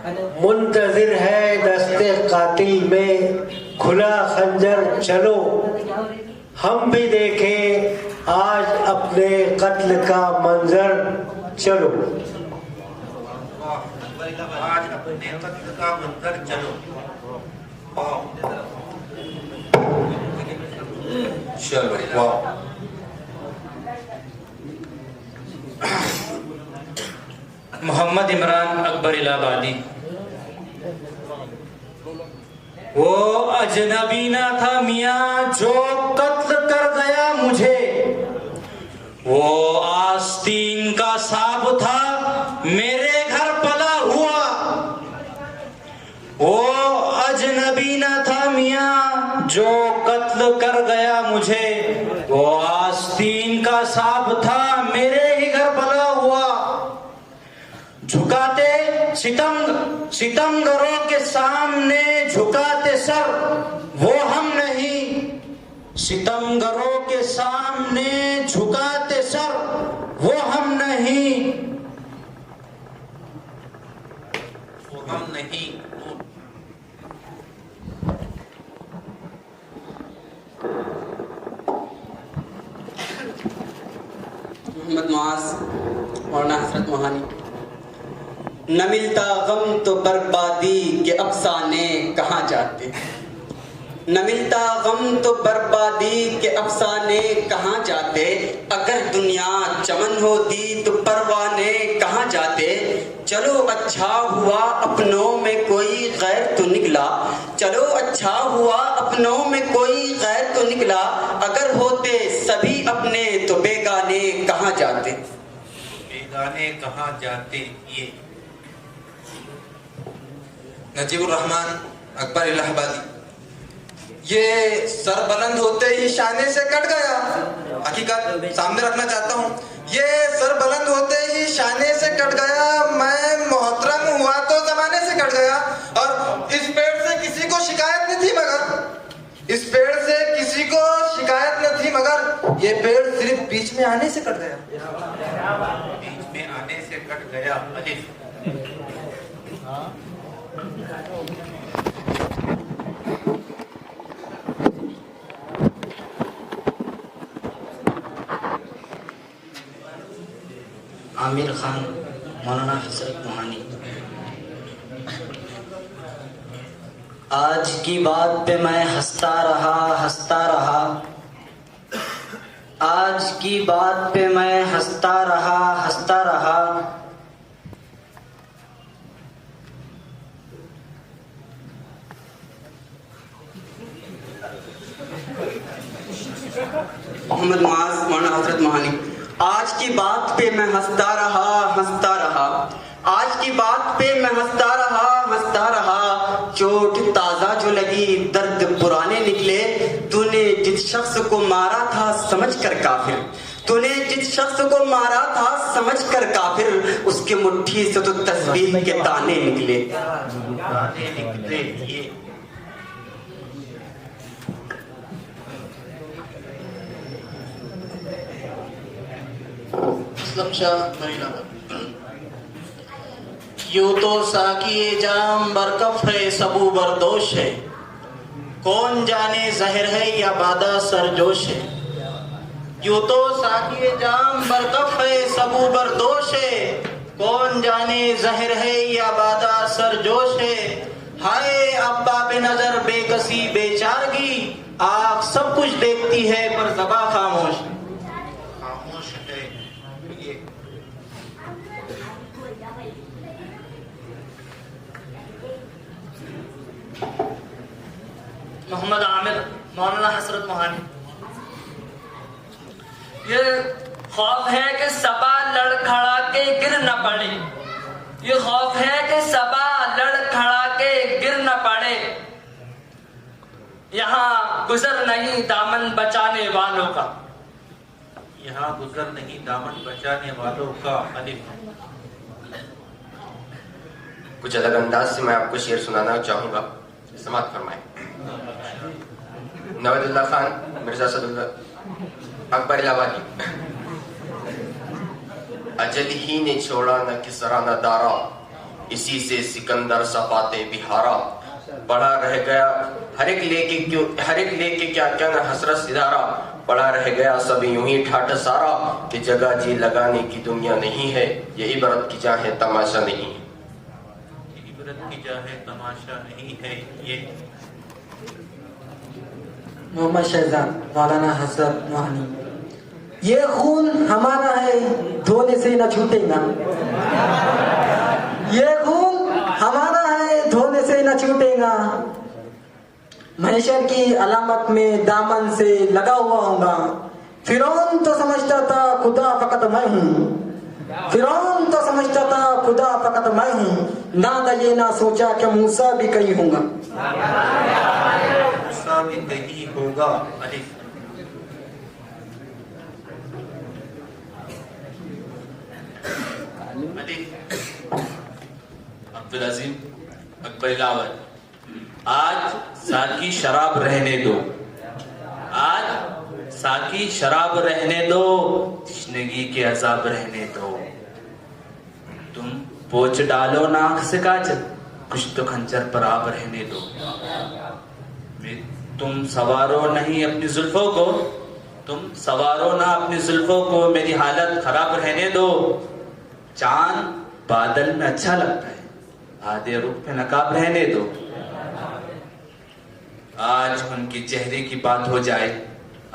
मुंतजिर है दस्ते कातिल में खुला खंजर चलो, हम भी देखें आज अपने कत्ल का मंजर चलो। आज अपने कत्ल का मंजर चलो। चलो वाह। मोहम्मद इमरान अकबर इलाहाबादी। वो अजनबी ना था मियाँ जो कत्ल कर गया मुझे, वो आस्तीन का सांप था मेरे घर पला हुआ। वो अजनबी ना था मियाँ जो कत्ल कर गया मुझे, वो आस्तीन का सांप था मेरे ही घर पला हुआ। झुकाते सितमगरों के सामने झुकाते सर वो हम नहीं, सितमगरों के सामने झुकाते सर वो हम नहीं, वो हम नहीं। मोहम्मद मुआज मौलाना हजरत मोहानी। न मिलता गम तो बर्बादी के अफसाने कहाँ जाते, न मिलता गम तो बर्बादी के अफसाने कहाँ जाते। अगर दुनिया चमन होती तो परवाने कहाँ जाते। चलो अच्छा हुआ अपनों में कोई गैर तो निकला, चलो अच्छा हुआ अपनों में कोई गैर तो निकला। अगर होते सभी अपने तो बेगाने कहाँ जाते। बेगाने कहाँ जाते। ये नजीबुर रहमान अकबर इलाहाबादी। ये सर बुलंद होते ही शाने से कट गया, हकीकत सामने रखना चाहता हूँ। ये सर बुलंद होते ही शाने से कट गया, मैं मोहतरम हुआ तो जमाने से कट गया। और इस पेड़ से किसी को शिकायत नहीं थी मगर, इस पेड़ से किसी को शिकायत न थी मगर, ये पेड़ सिर्फ बीच में आने से कट गया। बीच में आने से कट गया। अलिफ। आमिर खान मौलाना हजरत मोहानी। आज की बात पे मैं हंसता रहा हंसता रहा, आज की बात पे मैं हंसता रहा हंसता रहा। मोहम्मद मुआज मौलाना हजरत मोहानी। आज की बात पे मैं हंसता रहा हंसता रहा, आज की बात पे मैं हंसता रहा हंसता रहा। चोट ताजा जो लगी दर्द पुराने निकले, तूने जिस शख्स को मारा था समझ कर काफिर, तूने जिस शख्स को मारा था समझ कर काफिर, उसके मुट्ठी से तो तस्बीह के ताने निकले। ये यूं तो साकी जाम बरकफ है सबू बरदोश है, कौन जाने जहर है या बादा सरजोश है। यूं तो साकी जाम बरकफ है सबू बरदोश है, कौन जाने जहर है या बादा सरजोश है। हाय अब्बा बेनजर बेकसी बेचारगी, आँख सब कुछ देखती है पर ज़बान खामोश है। मोहम्मद आमिर मौलाना हजरत मोहानी। ये खौफ है कि सबा लड़खड़ा के गिर न पड़े, ये खौफ है कि सबा लड़खड़ा के गिर न पड़े। यहाँ गुजर नहीं दामन बचाने वालों का, यहाँ गुजर नहीं दामन बचाने वालों का। अलिफ। कुछ अलग अंदाज से मैं आपको शेर सुनाना चाहूंगा, समाअत फरमाएं। नवाजुल्लाह खान मिर्जा सदुल्लाह अकबर इलाहाबादी। अजल ही ने छोड़ा न किसरा न दारा, इसी से सिकंदर सफाते बिहारा, पड़ा रह गया हर एक लेके क्या क्या न हसरत सिधारा, पड़ा रह गया सब यूं ही ठाठ सारा, कि जगह जी लगाने की दुनिया नहीं है, ये इबरत की चाहे तमाशा नहीं है। इबरत की चाहे तमाशा नहीं है ये। मोहम्मद शहजाद मौलाना हजरत मोहानी। ये खून हमारा है, धोने से न छूटेगा। ये खून हमारा है, धोने से न छूटेगा। महशर की अलामत में दामन से लगा हुआ होगा। फिरौन तो समझता था खुदा फकत मैं हूँ, फिरौन तो समझता था खुदा फकत मैं हूँ, ना ये ना सोचा कि मूसा भी कहीं होगा। मूसा भी कहीं होगा। अब्दुल अजीम अकबर इलावर, आज साकी शराब रहने दो, आज साकी शराब रहने दो, तश्नगी के अजाब रहने दो। तुम पोछ डालो ना आंख से काजल, कुछ तो खंजर पर आब रहने दो। तुम सवारो नहीं अपनी जुल्फों को, तुम सवारो ना अपनी जुल्फों को, मेरी हालत खराब रहने दो। चांद बादल में अच्छा लगता है, आधे रुख पे नकाब रहने दो। आज उनकी चेहरे की बात हो जाए,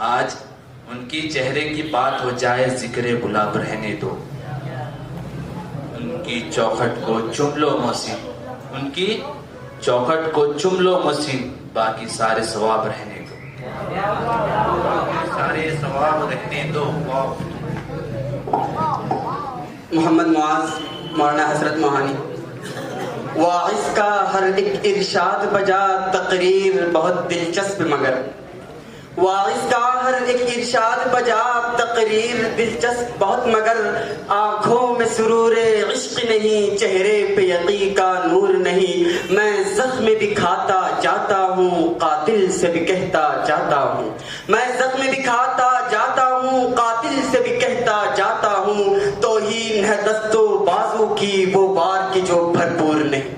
आज उनकी चेहरे की बात हो जाए, जिक्रे गुलाब रहने दो। उनकी चौखट को चुम लो मोहसिन, उनकी चौखट को चुम लो मोहसिन, बाकी सारे सवाब रहने दो, सारे सवाब रहने दो। मोहम्मद मुआज मौलाना हजरत मोहानी। वाइस का हर एक इरशाद बजा तकरीर बहुत दिलचस्प मगर, वाइस का हर एक इरशाद बजा तकरीर दिलचस्प बहुत मगर, आंखों में सुरूरे इश्क नहीं, चेहरे पे यकीन का नूर नहीं। मैं जख्म भी खाता जाता हूँ, कातिल से भी कहता जाता हूँ। मैं जख्म भी खाता जाता हूँ, कातिल से भी कहता जाता हूँ। तौहीन है दस्तो बाजू की वो वार की जो भरपूर नहीं,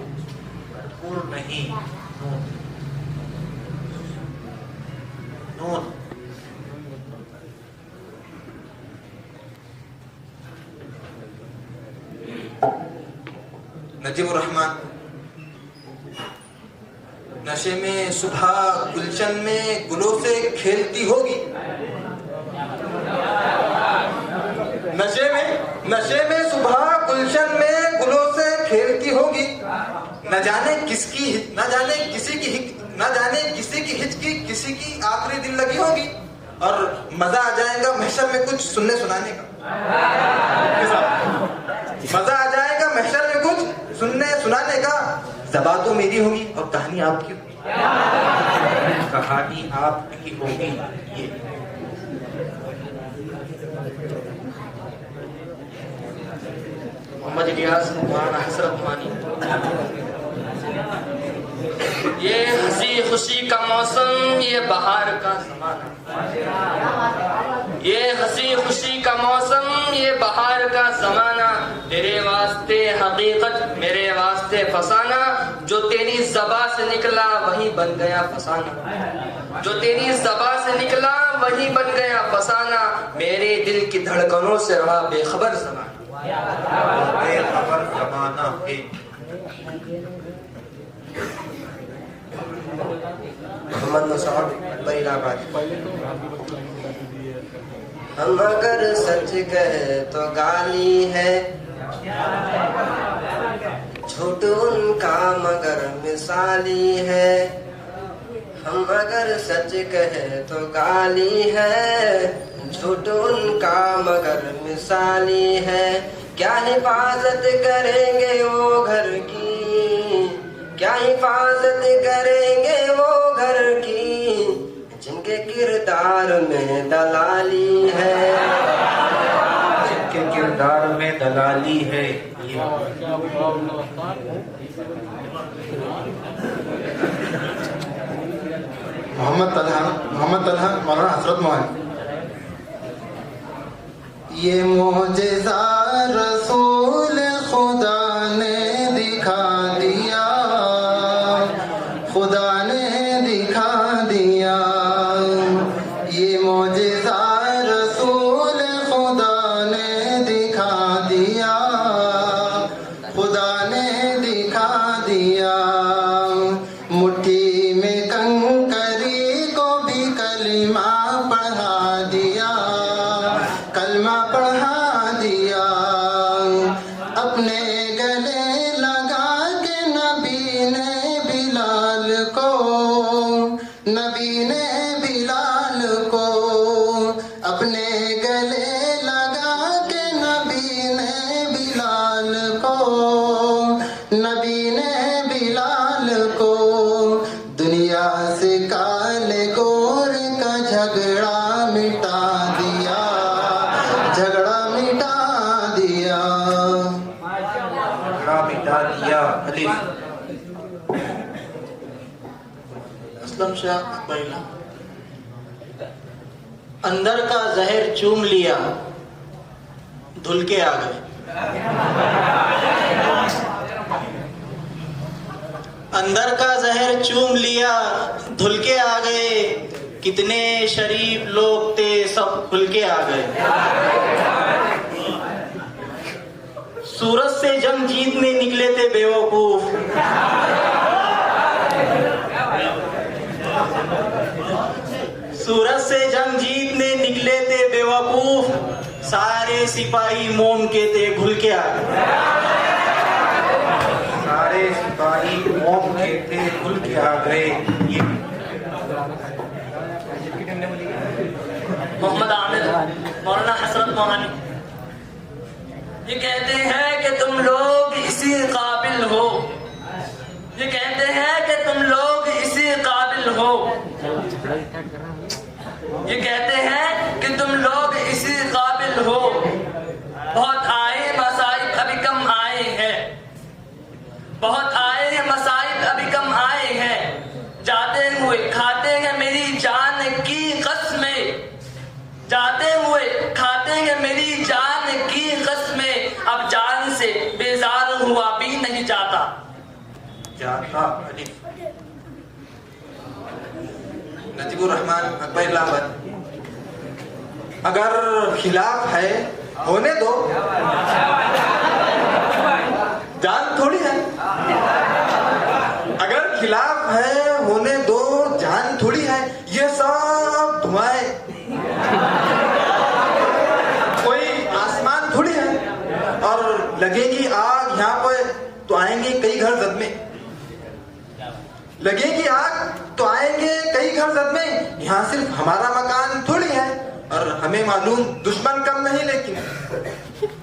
भरपूर नहीं। नून नजीबुर रहमान। नशे में सुबह गुलशन में गुलों से खेलती होगी, नशे में सुबह गुलशन में गुलों से खेलती होगी। न जाने किसी की हिचकी किसी की आखिरी दिल लगी होगी, और मजा आ जाएगा महशर में कुछ सुनने सुनाने का। मजा आ जाएगा महशर में कुछ सुनने सुनाने का। ज़बान तो मेरी होगी और कहानी आपकी होगी, कहानी आपकी होगी। ये मोहम्मद इलियास मौलाना हजरत मोहानी। ये हंसी खुशी का मौसम, ये बहार का ज़माना, ये हंसी खुशी का मौसम, ये बहार का ज़माना। तेरे वास्ते हकीकत मेरे वास्ते फसाना, जो तेरी ज़बां से निकला वही बन गया फसाना, जो तेरी ज़बां से निकला वही बन गया फसाना। मेरे दिल की धड़कनों से रहा बेखबर ज़माना, बेखबर ज़माना है। मोहम्मद मुसाब इलाहाबादी। हम अगर सच कहे तो गाली है, झूठ उनका मगर मिसाली है। हम अगर सच कहे तो गाली है, झूठ उनका मगर मिसाली है। क्या हिफाजत करेंगे वो घर की, क्या हिफाजत करेंगे वो घर की, जिनके किरदार में दलाली है, जिनके किरदार में दलाली है। मोहम्मद तलहा मौलाना हजरत मोहानी। ये मोजेज़ा रसूल खुदा ने दिखा खुदा ने दिखा दिया। ये मौजिज़ा रसूल खुदा ने दिखा दिया, खुदा ने दिखा दिया। मुट्ठी में कंकरी को भी कलमा पढ़ा दिया, कलमा पढ़ा दिया। अपने गले लगा के नबी ने बिलाल को, नबी ने बिलाल को अपने गले लगा के नबी ने बिलाल को, नबी ने बिलाल को दुनिया से काले गोर का झगड़ा मिटा दिया, झगड़ा मिटा दिया। मिटा दिया। असलम शाह पहला अंदर का जहर चूम लिया, धुल के आ गए। अंदर का जहर चूम लिया, धुल के आ गए। कितने शरीफ लोग थे, सब खुल के आ गए। सूरज से जंग जीतने निकले थे बेवकूफ, सूरज से जंग जीतने निकले थे बेवकूफ। सारे सिपाही मोम के थे, घुल के आ गए। सारे सिपाही मोम के थे, घुल के आ गए। मोहम्मद आमिर, मौलाना हसरत मोहानी, ये कहते हैं कि तुम लोग इसी काबिल हो, ये कहते हैं कि तुम लोग इसी काबिल हो, ये कहते हैं कि तुम लोग इसी काबिल हो। बहुत आए मसाइब अभी कम आए हैं, बहुत आए हैं मसाइब अभी कम आए हैं। जाते हुए खाते हैं मेरी जान की कसमें, जाते हुए खाते हैं मेरी जान की कसमें। अब जान से बेजार हुआ भी नहीं जाता। नजीबुर रहमान अकबर इलाहाबाद। अगर खिलाफ है होने दो, जान थोड़ी है। अगर खिलाफ है होने दो, जान थोड़ी है। ये सब धुआं, कोई आसमान थोड़ी है। और लगेगी आग यहाँ पर तो आएंगे कई घर जद में, लगेगी आग तो आएंगे कई घर जद में। यहाँ सिर्फ हमारा मकान थोड़ी है। और हमें मालूम दुश्मन कम नहीं, लेकिन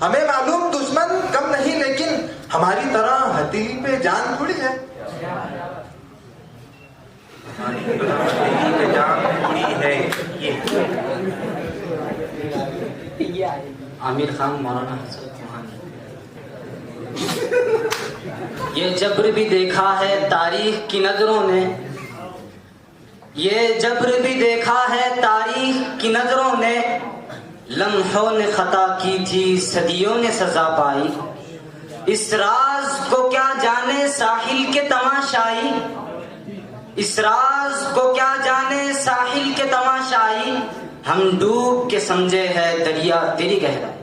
हमें मालूम दुश्मन कम नहीं, लेकिन हमारी तरह हथेली पे जान थोड़ी है। जान थोड़ी है। आमिर खान, मौलाना हसरत मोहानी। ये जब्र भी देखा है तारीख की नजरों ने, ये जब्र भी देखा है तारीख की नजरों ने। लम्हों ने खता की थी, सदियों ने सजा पाई। इस राज को क्या जाने साहिल के तमाशाई, इस राज को क्या जाने साहिल के तमाशाई। हम डूब के समझे है दरिया तेरी गहराई,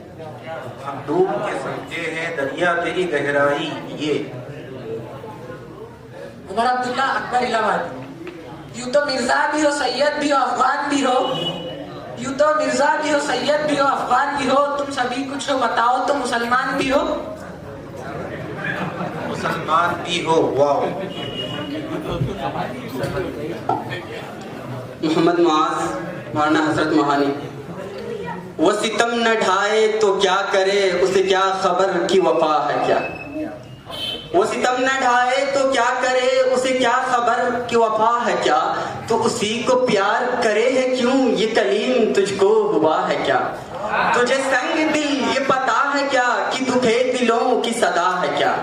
हम डूब के समझे हैं दरिया तेरी गहराई। ये उमर अब्दुल्ला अकबर इलाहाबाद। यूं तो मिर्जा भी हो, सैयद भी हो, अफगान भी हो, यूं तो मिर्जा भी हो, सैयद भी हो, अफगान भी हो। तुम सभी कुछ हो, बताओ तो मुसलमान भी हो, मुसलमान भी हो। वाह। मोहम्मद मुआज, मौलाना हसरत मोहानी। वो सितम न ढाए तो क्या करे, उसे क्या खबर की वफा है क्या। वो सितम न ढाए तो क्या करे, उसे क्या खबर कि वफा है क्या। तो उसी को प्यार करे है क्यों, ये कलीम तुझको हुआ है क्या। तुझे संग दिल ये पता है क्या, कि दुखे दिलों की सदा है क्या।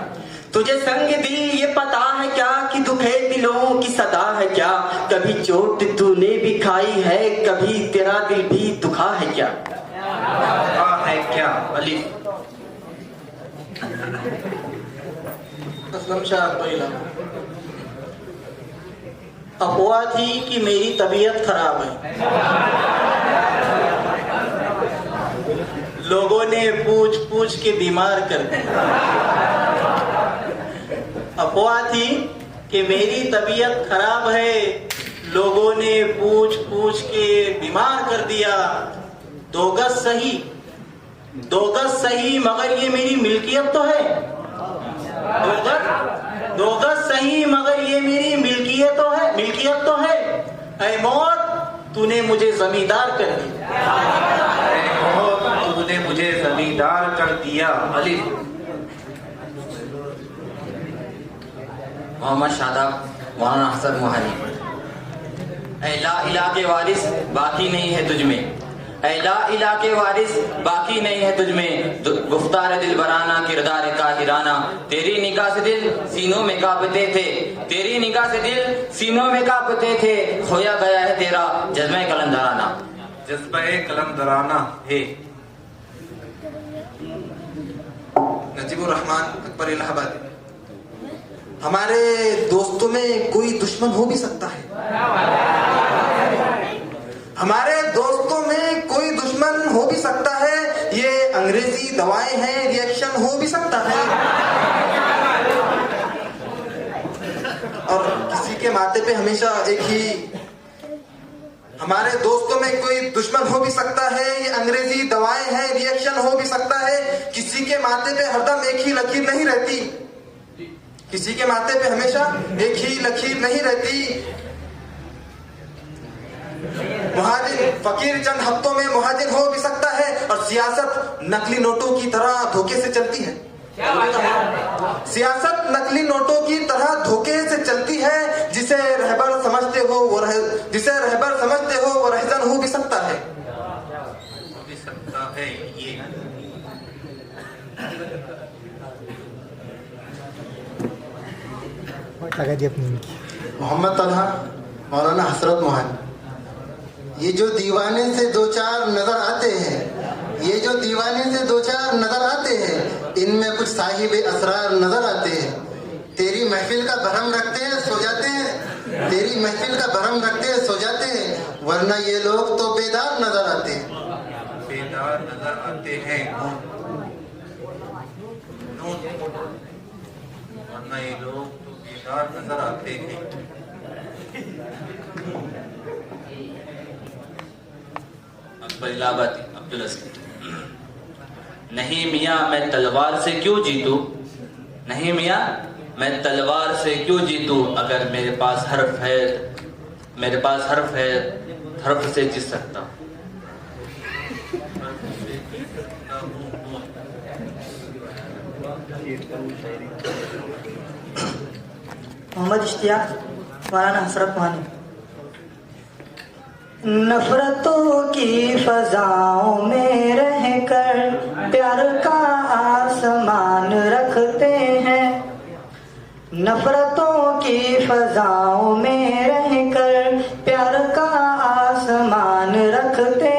तुझे संग दिल ये पता है क्या, कि दुखे दिलों की सदा है क्या। कभी चोट तूने भी खाई है, कभी तेरा दिल भी दुखा है क्या। है क्या। अली असलम शाह पहला अफवाह थी कि मेरी तबीयत खराब है। लोगों ने पूछ पूछ के बीमार कर दिया। अफवाह थी कि मेरी तबीयत खराब है, लोगों ने पूछ पूछ के बीमार कर दिया। 2 गज सही मगर ये मेरी मिल्कियत तो है। 2 गज सही मगर ये मेरी मिल्कियत तो है। ऐ मौत तूने मुझे जमींदार कर दिया। तूने मुझे जमींदार कर दिया। अली मोहम्मद शादाब मौलाना हसन मोहानी। ऐ ला इला के वारिस बाकी नहीं है तुझ में, ऐ ला इला के वारिस बाकी नहीं है तुझ में। गुफ्तार दिल बराना किरदार काहिराना, तेरी निगाह से दिल सीनों में कांपते थे, तेरी निगाह से दिल सीनों में कांपते थे। खोया गया है तेरा जज्बे कलंदराना, जज्बे कलंदराना है। नजीबुर रहमान अकबर इलाहाबादी। हमारे दोस्तों में कोई दुश्मन हो भी सकता है, हमारे दोस्तों में कोई दुश्मन हो भी सकता है। ये अंग्रेजी दवाएं हैं, रिएक्शन हो भी सकता है। और किसी के माथे पे हमेशा एक ही, हमारे दोस्तों में कोई दुश्मन हो भी सकता है। ये अंग्रेजी दवाएं हैं, रिएक्शन हो भी सकता है। किसी के माथे पे हरदम एक ही लकीर नहीं रहती, किसी के माथे पे हमेशा एक ही लकीर नहीं रहती। मुहाजिर फकीर चंद हफ्तों में मुहाजिर हो भी सकता है। और सियासत नकली नोटों की तरह धोखे से चलती है। सियासत नकली नोटों की तरह धोखे से चलती है। जिसे रहबर समझते हो वो रहजन हो भी सकता है। ये मोहम्मद तलहा मौलाना हसरत मोहानी। ये जो दीवाने से 2-4 नजर आते हैं, ये जो दीवाने से 2-4 नजर आते हैं, इनमें कुछ साहिब असरार नजर आते हैं। तेरी महफिल का भरम रखते हैं सो जाते हैं, तेरी महफिल का भरम रखते हैं सो जाते हैं, वरना ये लोग तो बेदार नजर आते हैं। बेदार नजर आते हैं, वरना ये लोग तो बेदार नजर आते हैं। अकबर इलाहाबादी अब्दुल हसन। नहीं मियाँ मैं तलवार से क्यों जीतूं, नहीं मियाँ मैं तलवार से क्यों जीतूं। अगर मेरे पास हर्फ है, हर्फ से जीत सकता हूँ। मोहम्मद इश्तियाक मौलाना हसरत मोहानी। नफरतों की फजाओं में रहकर प्यार का आसमान रखते हैं, नफरतों की फजाओं में रहकर प्यार का आसमान रखते